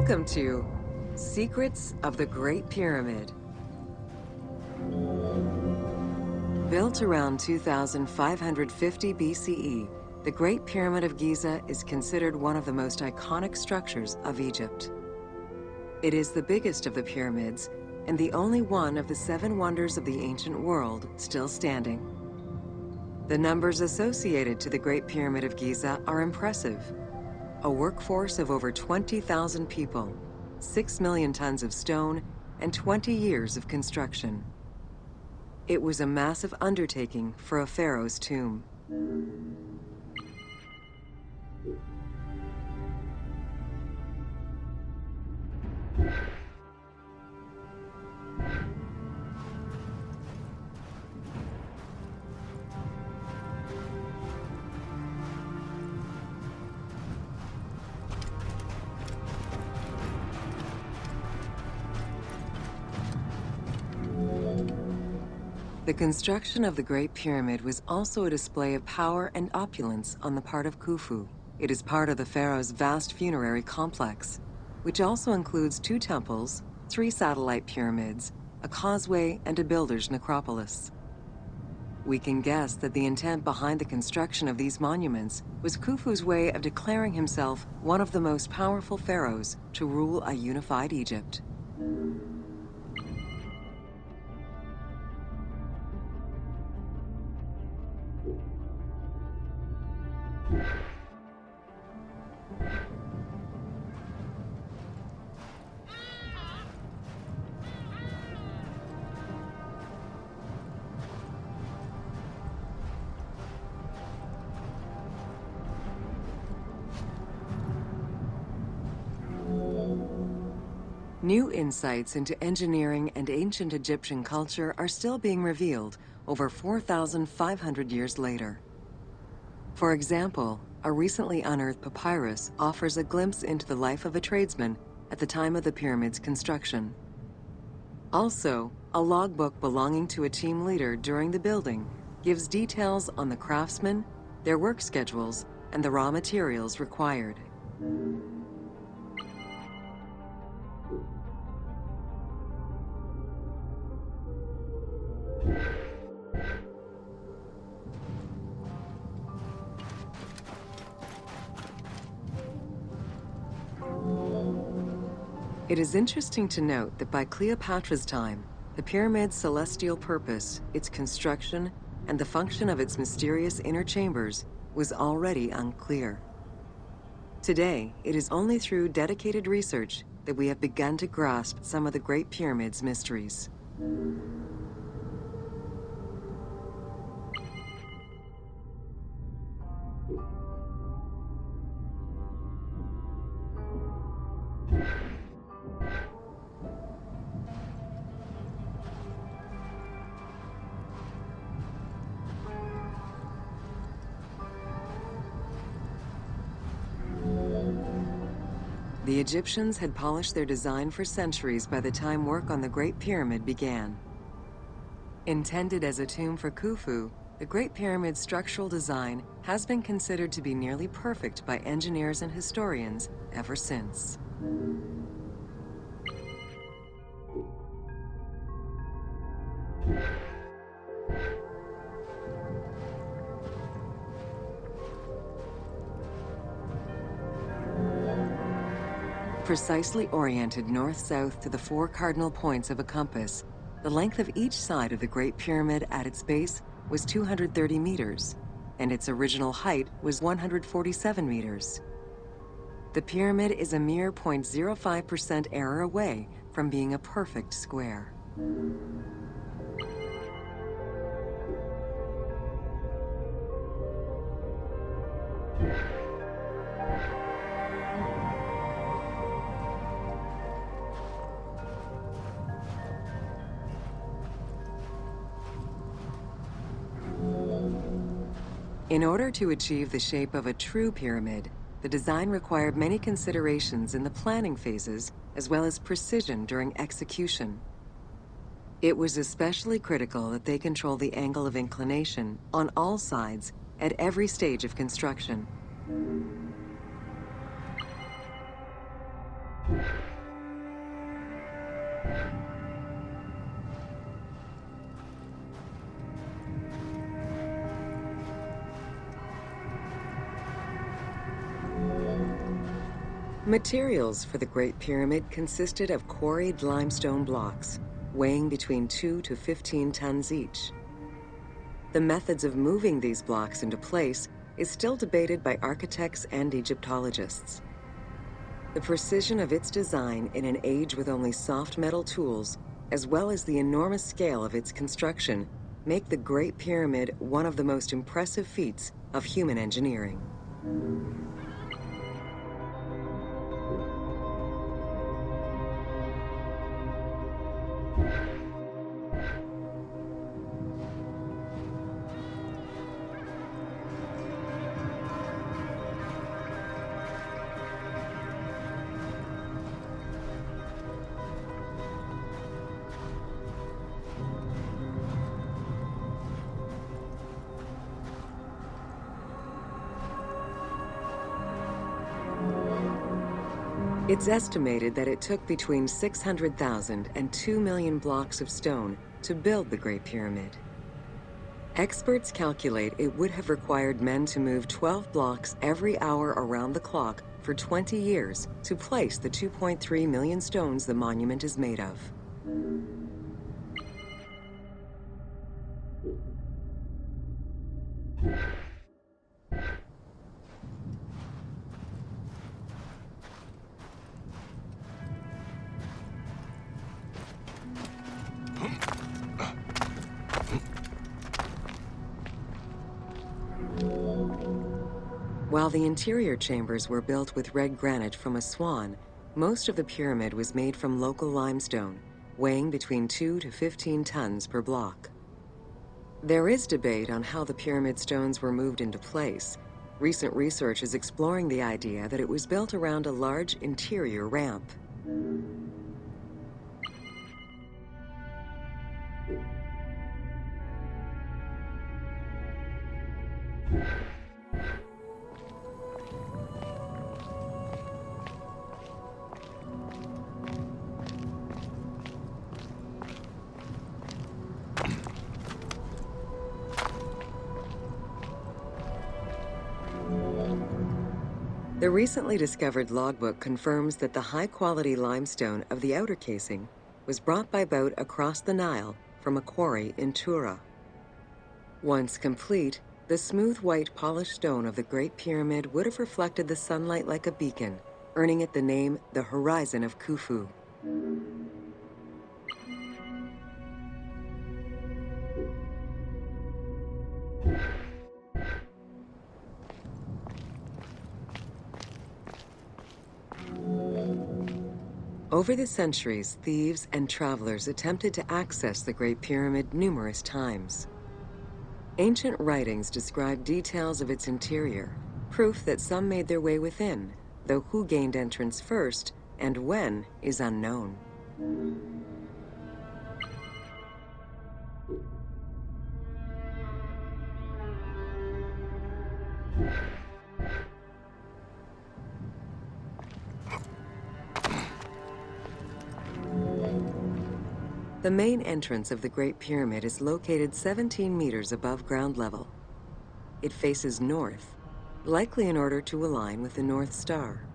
Welcome to Secrets of the Great Pyramid. Built around 2550 BCE, the Great Pyramid of Giza is considered one of the most iconic structures of Egypt. It is the biggest of the pyramids and the only one of the 7 wonders of the ancient world still standing. The numbers associated to the Great Pyramid of Giza are impressive. A workforce of over 20,000 people, 6 million tons of stone, and 20 years of construction. It was a massive undertaking for a pharaoh's tomb. The construction of the Great Pyramid was also a display of power and opulence on the part of Khufu. It is part of the pharaoh's vast funerary complex, which also includes 2 temples, 3 satellite pyramids, a causeway, and a builder's necropolis. We can guess that the intent behind the construction of these monuments was Khufu's way of declaring himself one of the most powerful pharaohs to rule a unified Egypt. New insights into engineering and ancient Egyptian culture are still being revealed over 4,500 years later. For example, a recently unearthed papyrus offers a glimpse into the life of a tradesman at the time of the pyramid's construction. Also, a logbook belonging to a team leader during the building gives details on the craftsmen, their work schedules, and the raw materials required. It is interesting to note that by Cleopatra's time, the pyramid's celestial purpose, its construction, and the function of its mysterious inner chambers was already unclear. Today, it is only through dedicated research that we have begun to grasp some of the Great Pyramid's mysteries. The Egyptians had polished their design for centuries by the time work on the Great Pyramid began. Intended as a tomb for Khufu, the Great Pyramid's structural design has been considered to be nearly perfect by engineers and historians ever since. Precisely oriented north-south to the 4 cardinal points of a compass, the length of each side of the Great Pyramid at its base was 230 meters, and its original height was 147 meters. The pyramid is a mere 0.05% error away from being a perfect square. In order to achieve the shape of a true pyramid, the design required many considerations in the planning phases, as well as precision during execution. It was especially critical that they control the angle of inclination on all sides at every stage of construction. Materials for the Great Pyramid consisted of quarried limestone blocks, weighing between 2 to 15 tons each. The methods of moving these blocks into place is still debated by architects and Egyptologists. The precision of its design in an age with only soft metal tools, as well as the enormous scale of its construction, make the Great Pyramid one of the most impressive feats of human engineering. It's estimated that it took between 600,000 and 2 million blocks of stone to build the Great Pyramid. Experts calculate it would have required men to move 12 blocks every hour around the clock for 20 years to place the 2.3 million stones the monument is made of. While the interior chambers were built with red granite from Aswan, most of the pyramid was made from local limestone, weighing between 2 to 15 tons per block. There is debate on how the pyramid stones were moved into place. Recent research is exploring the idea that it was built around a large interior ramp. The recently discovered logbook confirms that the high-quality limestone of the outer casing was brought by boat across the Nile from a quarry in Tura. Once complete, the smooth white polished stone of the Great Pyramid would have reflected the sunlight like a beacon, earning it the name the Horizon of Khufu. Over the centuries, thieves and travelers attempted to access the Great Pyramid numerous times. Ancient writings describe details of its interior, proof that some made their way within, though who gained entrance first and when is unknown. The main entrance of the Great Pyramid is located 17 meters above ground level. It faces north, likely in order to align with the North Star.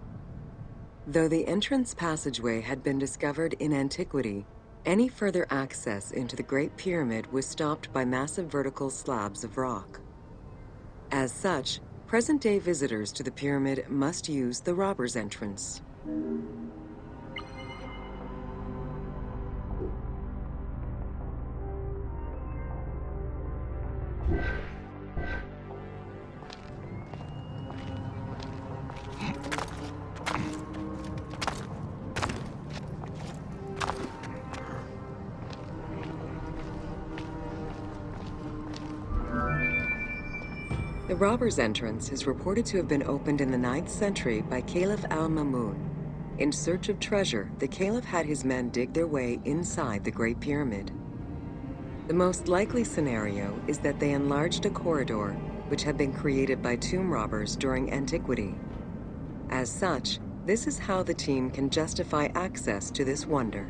Though the entrance passageway had been discovered in antiquity, any further access into the Great Pyramid was stopped by massive vertical slabs of rock. As such, present-day visitors to the pyramid must use the robber's entrance. The robber's entrance is reported to have been opened in the 9th century by Caliph al-Mamun. In search of treasure, the Caliph had his men dig their way inside the Great Pyramid. The most likely scenario is that they enlarged a corridor which had been created by tomb robbers during antiquity. As such, This is how the team can justify access to this wonder.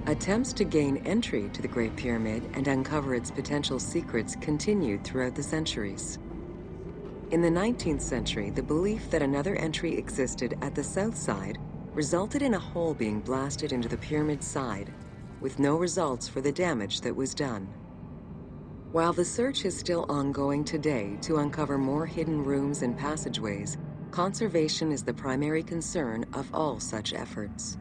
Attempts to gain entry to the Great Pyramid and uncover its potential secrets continued throughout the centuries. In the 19th century, the belief that another entry existed at the south side resulted in a hole being blasted into the pyramid's side, with no results for the damage that was done. While the search is still ongoing today to uncover more hidden rooms and passageways, conservation is the primary concern of all such efforts.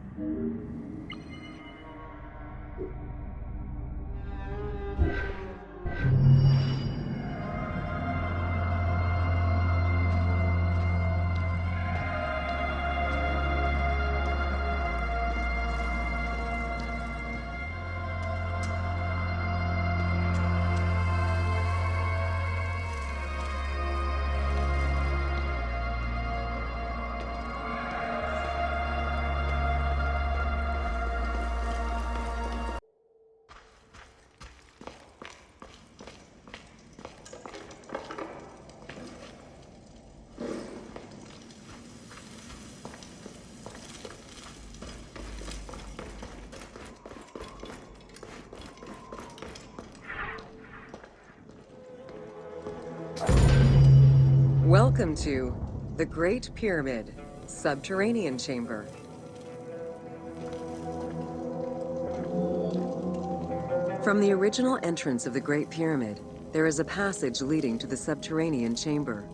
Welcome to the Great Pyramid, Subterranean Chamber. From the original entrance of the Great Pyramid, there is a passage leading to the subterranean chamber.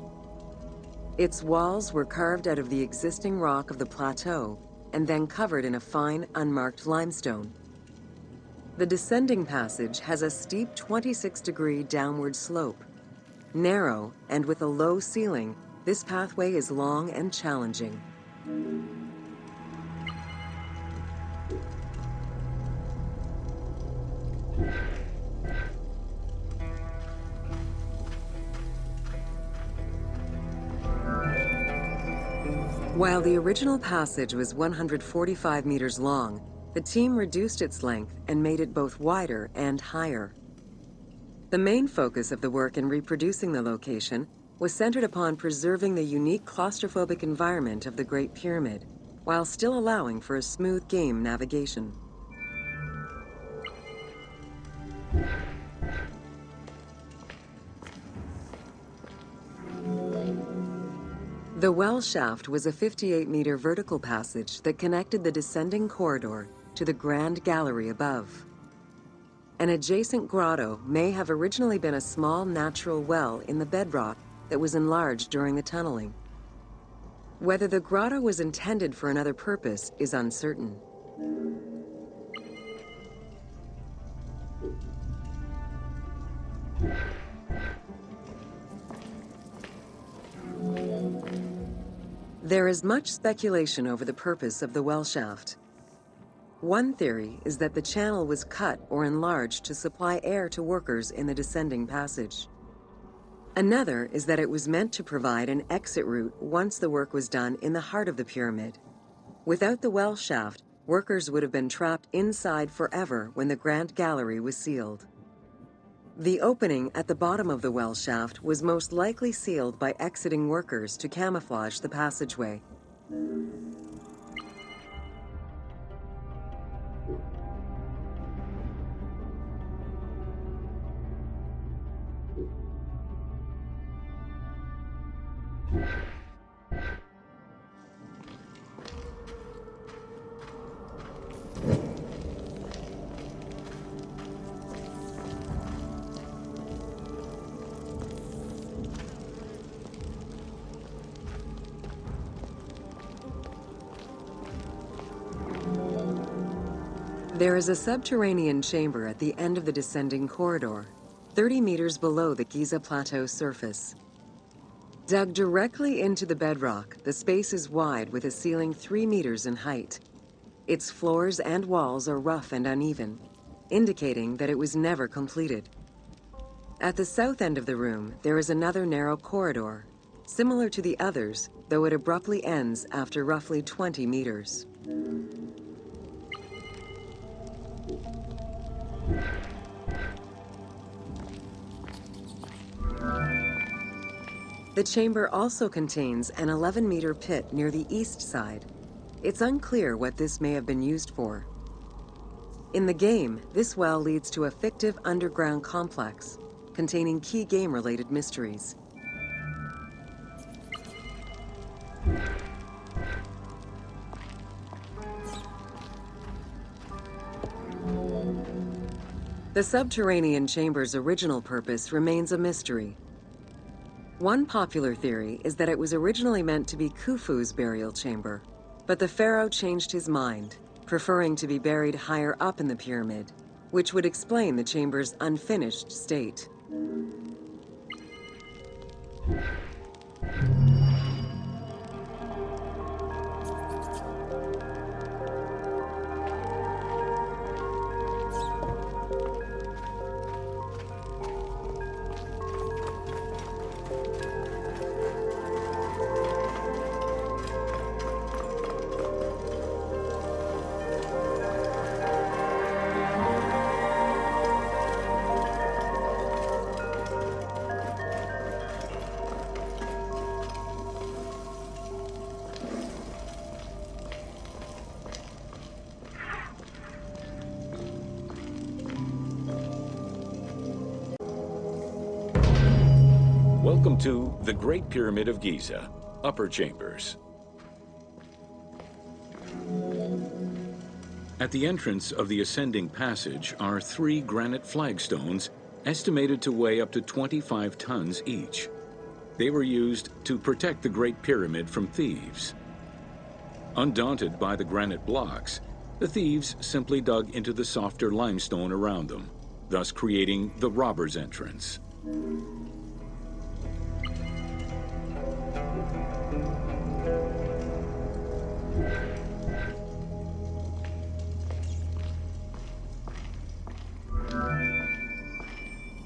Its walls were carved out of the existing rock of the plateau and then covered in a fine, unmarked limestone. The descending passage has a steep 26-degree downward slope. Narrow and with a low ceiling, this pathway is long and challenging. While the original passage was 145 meters long, the team reduced its length and made it both wider and higher. The main focus of the work in reproducing the location was centered upon preserving the unique claustrophobic environment of the Great Pyramid, while still allowing for a smooth game navigation. The well shaft was a 58-meter vertical passage that connected the descending corridor to the grand gallery above. An adjacent grotto may have originally been a small natural well in the bedrock that was enlarged during the tunneling. Whether the grotto was intended for another purpose is uncertain. There is much speculation over the purpose of the well shaft. One theory is that the channel was cut or enlarged to supply air to workers in the descending passage. Another is that it was meant to provide an exit route once the work was done in the heart of the pyramid. Without the well shaft, workers would have been trapped inside forever when the grand gallery was sealed. The opening at the bottom of the well shaft was most likely sealed by exiting workers to camouflage the passageway. There is a subterranean chamber at the end of the descending corridor, 30 meters below the Giza Plateau surface. Dug directly into the bedrock, the space is wide with a ceiling 3 meters in height. Its floors and walls are rough and uneven, indicating that it was never completed. At the south end of the room, there is another narrow corridor, similar to the others, though it abruptly ends after roughly 20 meters. The chamber also contains an 11-meter pit near the east side. It's unclear what this may have been used for. In the game, this well leads to a fictive underground complex containing key game-related mysteries. The subterranean chamber's original purpose remains a mystery. One popular theory is that it was originally meant to be Khufu's burial chamber, but the pharaoh changed his mind, preferring to be buried higher up in the pyramid, which would explain the chamber's unfinished state. Welcome to the Great Pyramid of Giza, Upper Chambers. At the entrance of the ascending passage are 3 granite flagstones estimated to weigh up to 25 tons each. They were used to protect the Great Pyramid from thieves. Undaunted by the granite blocks, the thieves simply dug into the softer limestone around them, thus creating the robber's entrance.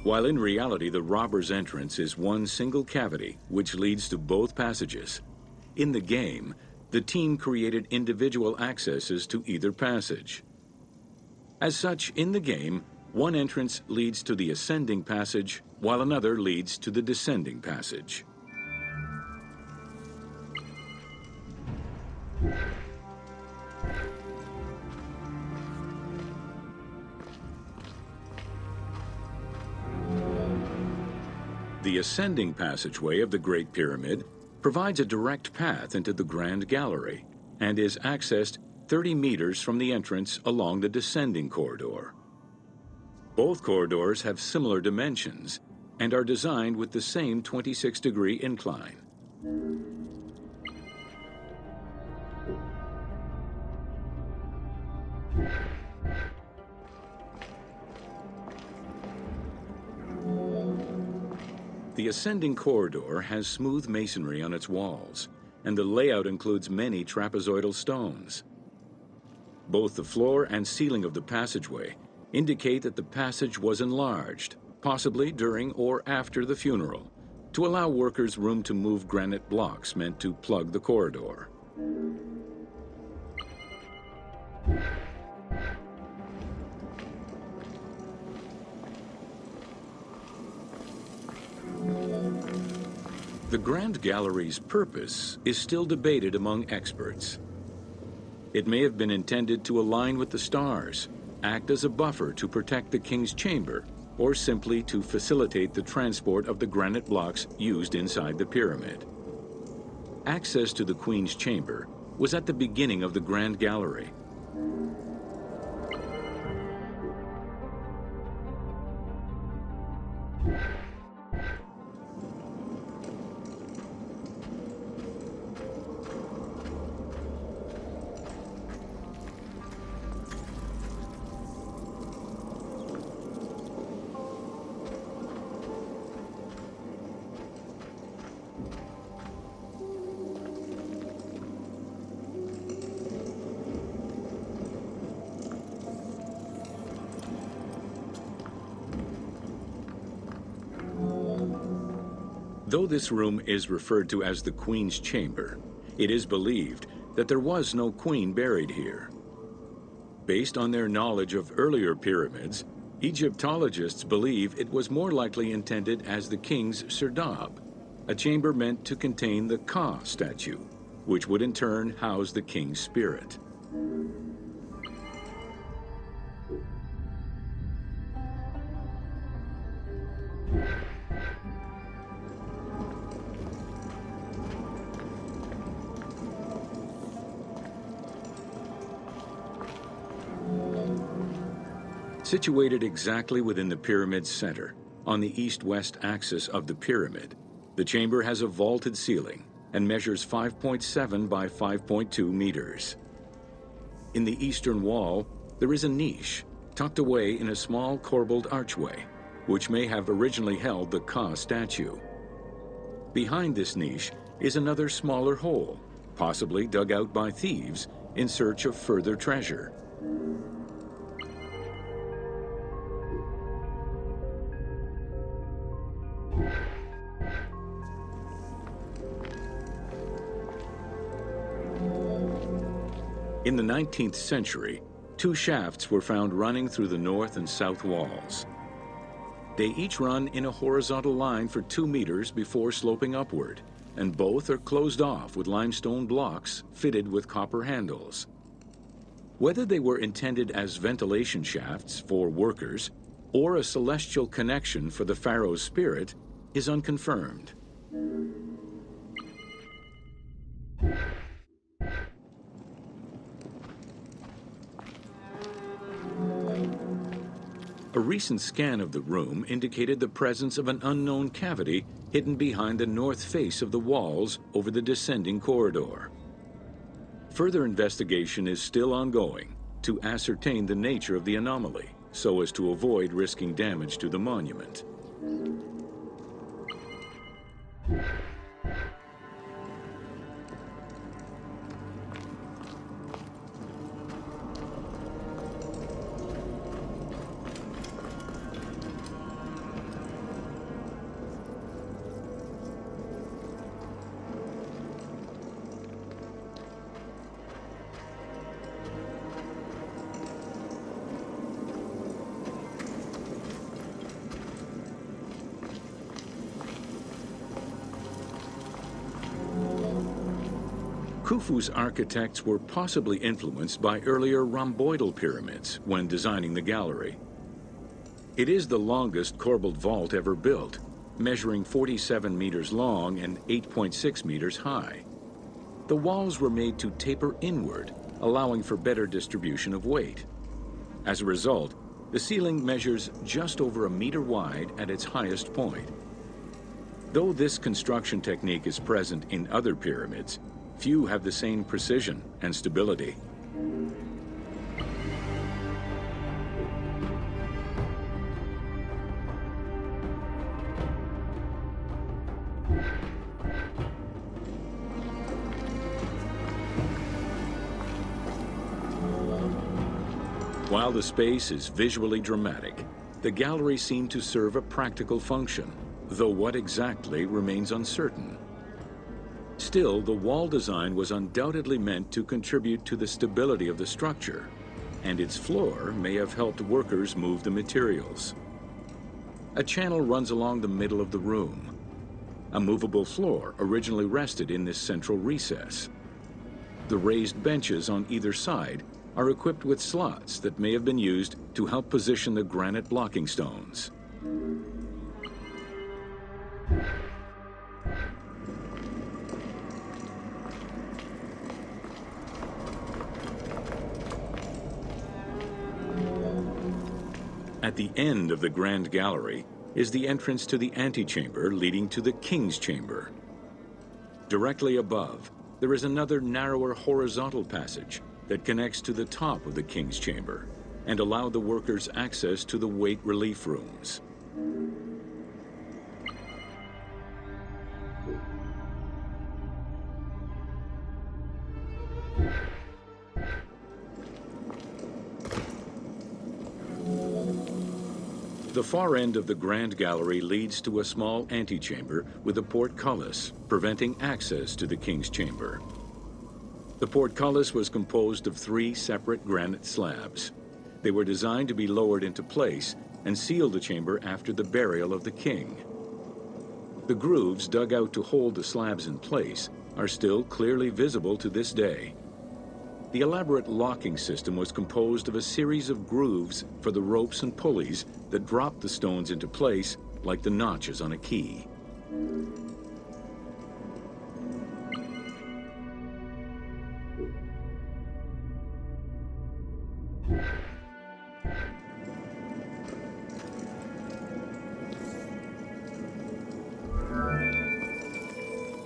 While in reality the robber's entrance is one single cavity which leads to both passages, in the game, the team created individual accesses to either passage. As such, in the game, one entrance leads to the ascending passage, while another leads to the descending passage. The ascending passageway of the Great Pyramid provides a direct path into the Grand Gallery and is accessed 30 meters from the entrance along the descending corridor. Both corridors have similar dimensions and are designed with the same 26-degree incline. The ascending corridor has smooth masonry on its walls, and the layout includes many trapezoidal stones. Both the floor and ceiling of the passageway indicate that the passage was enlarged, possibly during or after the funeral, to allow workers room to move granite blocks meant to plug the corridor. The Grand Gallery's purpose is still debated among experts. It may have been intended to align with the stars, act as a buffer to protect the king's chamber, or simply to facilitate the transport of the granite blocks used inside the pyramid. Access to the queen's chamber was at the beginning of the Grand Gallery. Though this room is referred to as the Queen's Chamber, it is believed that there was no queen buried here. Based on their knowledge of earlier pyramids, Egyptologists believe it was more likely intended as the king's serdab, a chamber meant to contain the Ka statue, which would in turn house the king's spirit. Situated exactly within the pyramid's center, on the east-west axis of the pyramid, the chamber has a vaulted ceiling and measures 5.7 by 5.2 meters. In the eastern wall, there is a niche tucked away in a small corbelled archway, which may have originally held the Ka statue. Behind this niche is another smaller hole, possibly dug out by thieves in search of further treasure. In the 19th century, two shafts were found running through the north and south walls. They each run in a horizontal line for 2 meters before sloping upward, and both are closed off with limestone blocks fitted with copper handles. Whether they were intended as ventilation shafts for workers or a celestial connection for the pharaoh's spirit is unconfirmed. A recent scan of the room indicated the presence of an unknown cavity hidden behind the north face of the walls over the descending corridor. Further investigation is still ongoing to ascertain the nature of the anomaly so as to avoid risking damage to the monument. Khufu's architects were possibly influenced by earlier rhomboidal pyramids when designing the gallery. It is the longest corbelled vault ever built, measuring 47 meters long and 8.6 meters high. The walls were made to taper inward, allowing for better distribution of weight. As a result, the ceiling measures just over 1 meter wide at its highest point. Though this construction technique is present in other pyramids, few have the same precision and stability. While the space is visually dramatic, the gallery seemed to serve a practical function, though what exactly remains uncertain. Still, the wall design was undoubtedly meant to contribute to the stability of the structure, and its floor may have helped workers move the materials. A channel runs along the middle of the room. A movable floor originally rested in this central recess. The raised benches on either side are equipped with slots that may have been used to help position the granite blocking stones. At the end of the Grand Gallery is the entrance to the antechamber leading to the King's Chamber. Directly above, there is another narrower horizontal passage that connects to the top of the King's Chamber and allow the workers access to the weight relief rooms. The far end of the Grand Gallery leads to a small antechamber with a portcullis, preventing access to the king's chamber. The portcullis was composed of 3 separate granite slabs. They were designed to be lowered into place and seal the chamber after the burial of the king. The grooves dug out to hold the slabs in place are still clearly visible to this day. The elaborate locking system was composed of a series of grooves for the ropes and pulleys that dropped the stones into place like the notches on a key.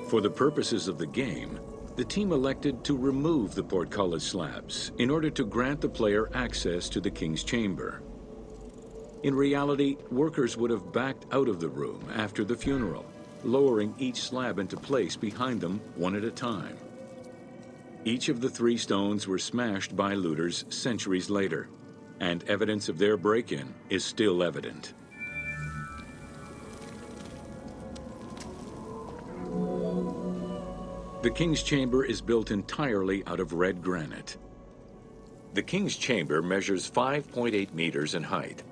For the purposes of the game, the team elected to remove the portcullis slabs in order to grant the player access to the king's chamber. In reality, workers would have backed out of the room after the funeral, lowering each slab into place behind them one at a time. Each of the 3 stones were smashed by looters centuries later, and evidence of their break-in is still evident. The king's chamber is built entirely out of red granite. The king's chamber measures 5.8 meters in height.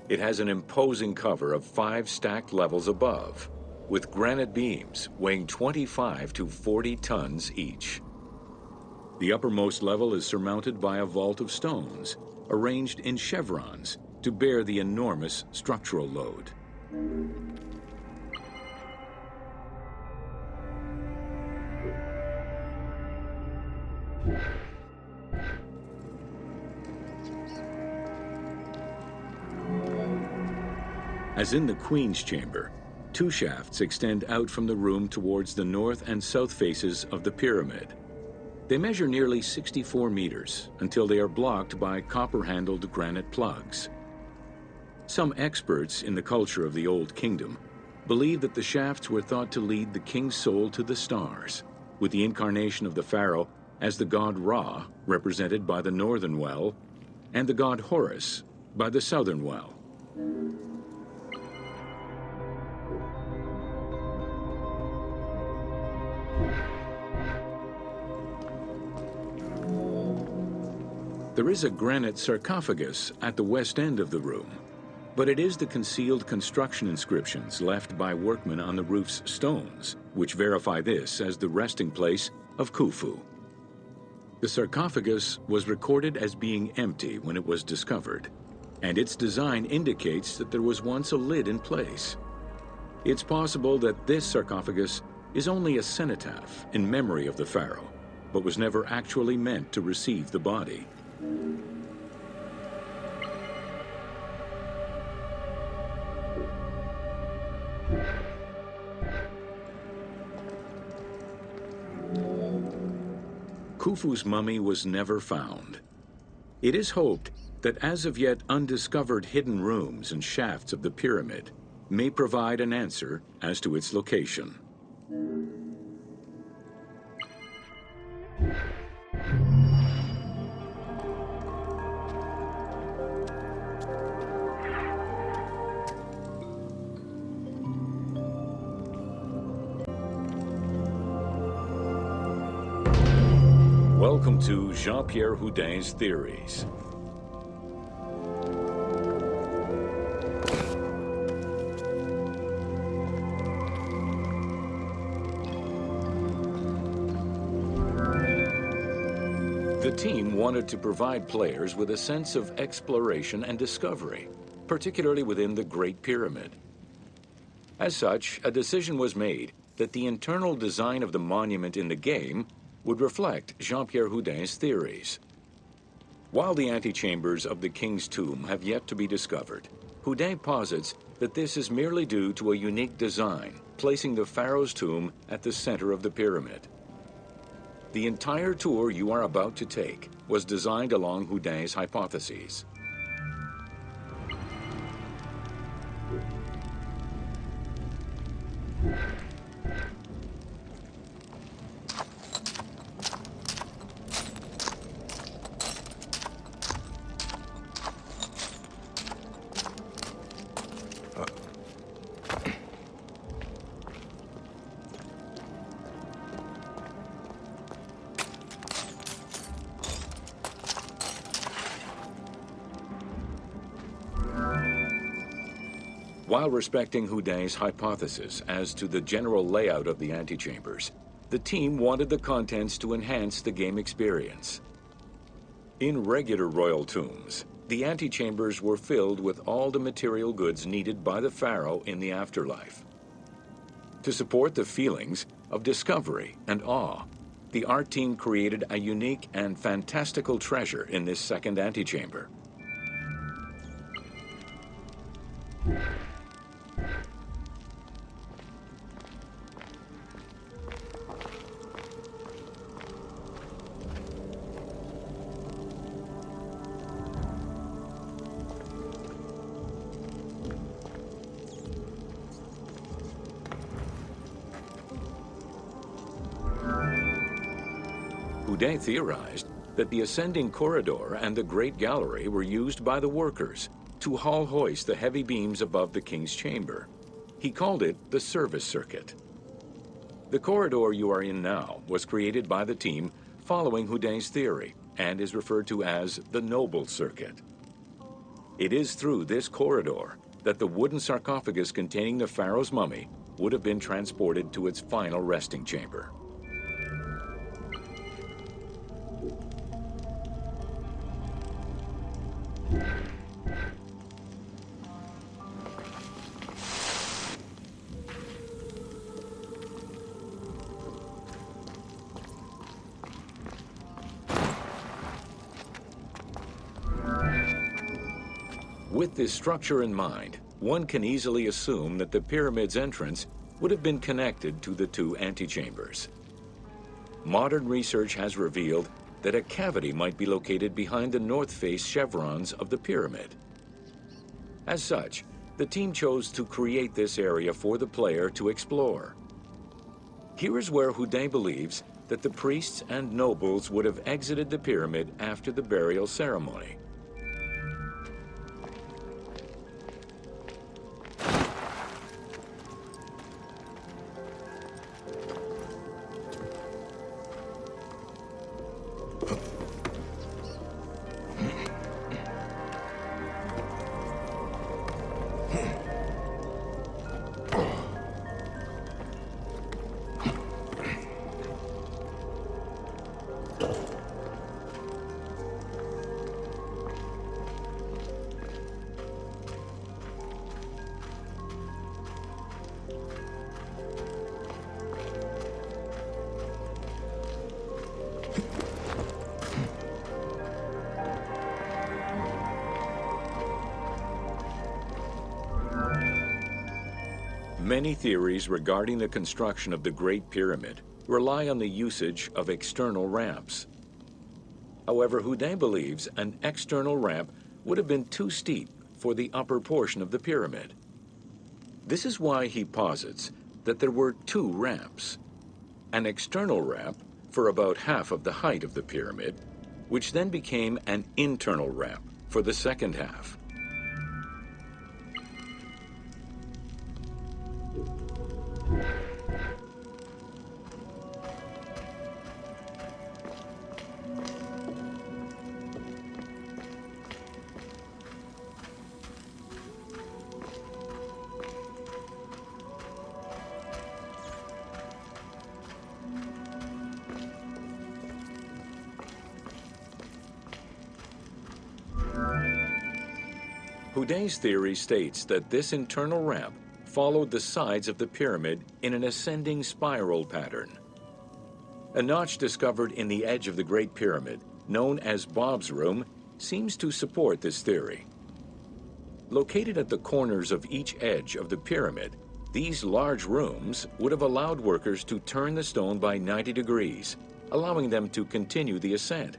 It has an imposing cover of 5 stacked levels above, with granite beams weighing 25 to 40 tons each. The uppermost level is surmounted by a vault of stones, arranged in chevrons to bear the enormous structural load. As in the Queen's Chamber, 2 shafts extend out from the room towards the north and south faces of the pyramid. They measure nearly 64 meters until they are blocked by copper-handled granite plugs. Some experts in the culture of the Old Kingdom believe that the shafts were thought to lead the king's soul to the stars, with the incarnation of the pharaoh as the god Ra, represented by the northern well, and the god Horus by the southern well. There is a granite sarcophagus at the west end of the room, but it is the concealed construction inscriptions left by workmen on the roof's stones which verify this as the resting place of Khufu. The sarcophagus was recorded as being empty when it was discovered, and its design indicates that there was once a lid in place. It's possible that this sarcophagus is only a cenotaph in memory of the pharaoh, but was never actually meant to receive the body. Khufu's mummy was never found. It is hoped that as of yet undiscovered hidden rooms and shafts of the pyramid may provide an answer as to its location. Welcome to Jean-Pierre Houdin's Theories. The team wanted to provide players with a sense of exploration and discovery, particularly within the Great Pyramid. As such, a decision was made that the internal design of the monument in the game would reflect Jean-Pierre Houdin's theories. While the antechambers of the king's tomb have yet to be discovered, Houdin posits that this is merely due to a unique design, placing the pharaoh's tomb at the center of the pyramid. The entire tour you are about to take was designed along Houdin's hypotheses. While respecting Houdin's hypothesis as to the general layout of the antechambers, the team wanted the contents to enhance the game experience. In regular royal tombs, the antechambers were filled with all the material goods needed by the pharaoh in the afterlife. To support the feelings of discovery and awe, the art team created a unique and fantastical treasure in this second antechamber. Houdin theorized that the ascending corridor and the Great Gallery were used by the workers to haul hoist the heavy beams above the king's chamber. He called it the service circuit. The corridor you are in now was created by the team following Houdin's theory and is referred to as the noble circuit. It is through this corridor that the wooden sarcophagus containing the pharaoh's mummy would have been transported to its final resting chamber. With this structure in mind, one can easily assume that the pyramid's entrance would have been connected to the two antechambers. Modern research has revealed that a cavity might be located behind the north face chevrons of the pyramid. As such, the team chose to create this area for the player to explore. Here is where Houdin believes that the priests and nobles would have exited the pyramid after the burial ceremony. Many theories regarding the construction of the Great Pyramid rely on the usage of external ramps. However, Houdin believes an external ramp would have been too steep for the upper portion of the pyramid. This is why he posits that there were two ramps. An external ramp for about half of the height of the pyramid, which then became an internal ramp for the second half. Houdin's theory states that this internal ramp followed the sides of the pyramid in an ascending spiral pattern. A notch discovered in the edge of the Great Pyramid, known as Bob's Room, seems to support this theory. Located at the corners of each edge of the pyramid, these large rooms would have allowed workers to turn the stone by 90 degrees, allowing them to continue the ascent.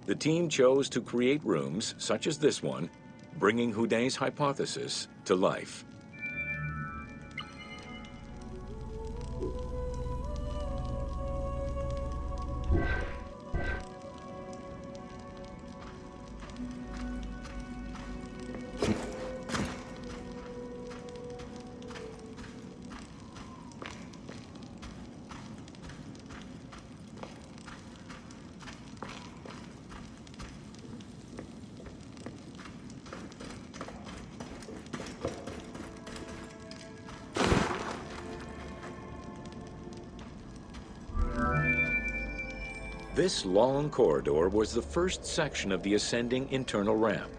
The team chose to create rooms such as this one, bringing Houdin's hypothesis to life. This long corridor was the first section of the ascending internal ramp.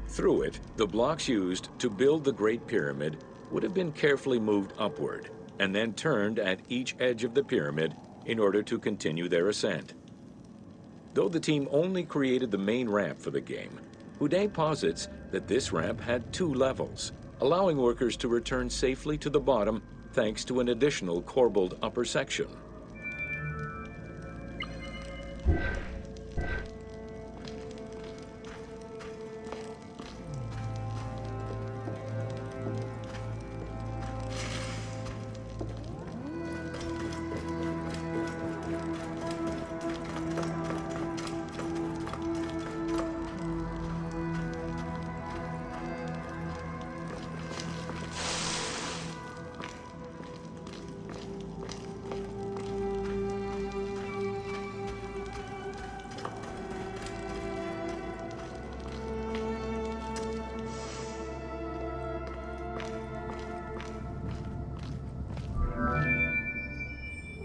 Through it, the blocks used to build the Great Pyramid would have been carefully moved upward and then turned at each edge of the pyramid in order to continue their ascent. Though the team only created the main ramp for the game, Houdin posits that this ramp had 2 levels, allowing workers to return safely to the bottom thanks to an additional corbelled upper section.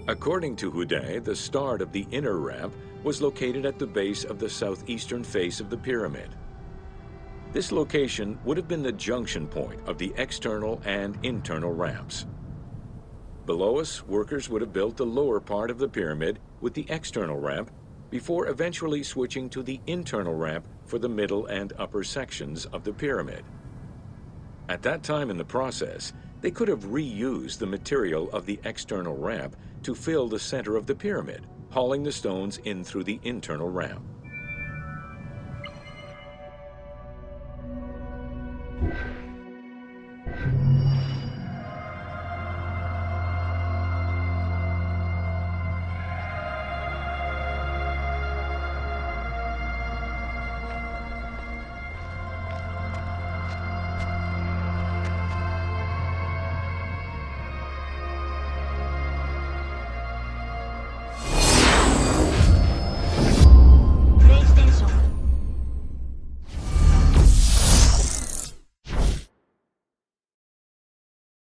According to Houdin, the start of the inner ramp was located at the base of the southeastern face of the pyramid. This location would have been the junction point of the external and internal ramps. Below us, workers would have built the lower part of the pyramid with the external ramp before eventually switching to the internal ramp for the middle and upper sections of the pyramid. At that time in the process, they could have reused the material of the external ramp to fill the center of the pyramid, hauling the stones in through the internal ramp.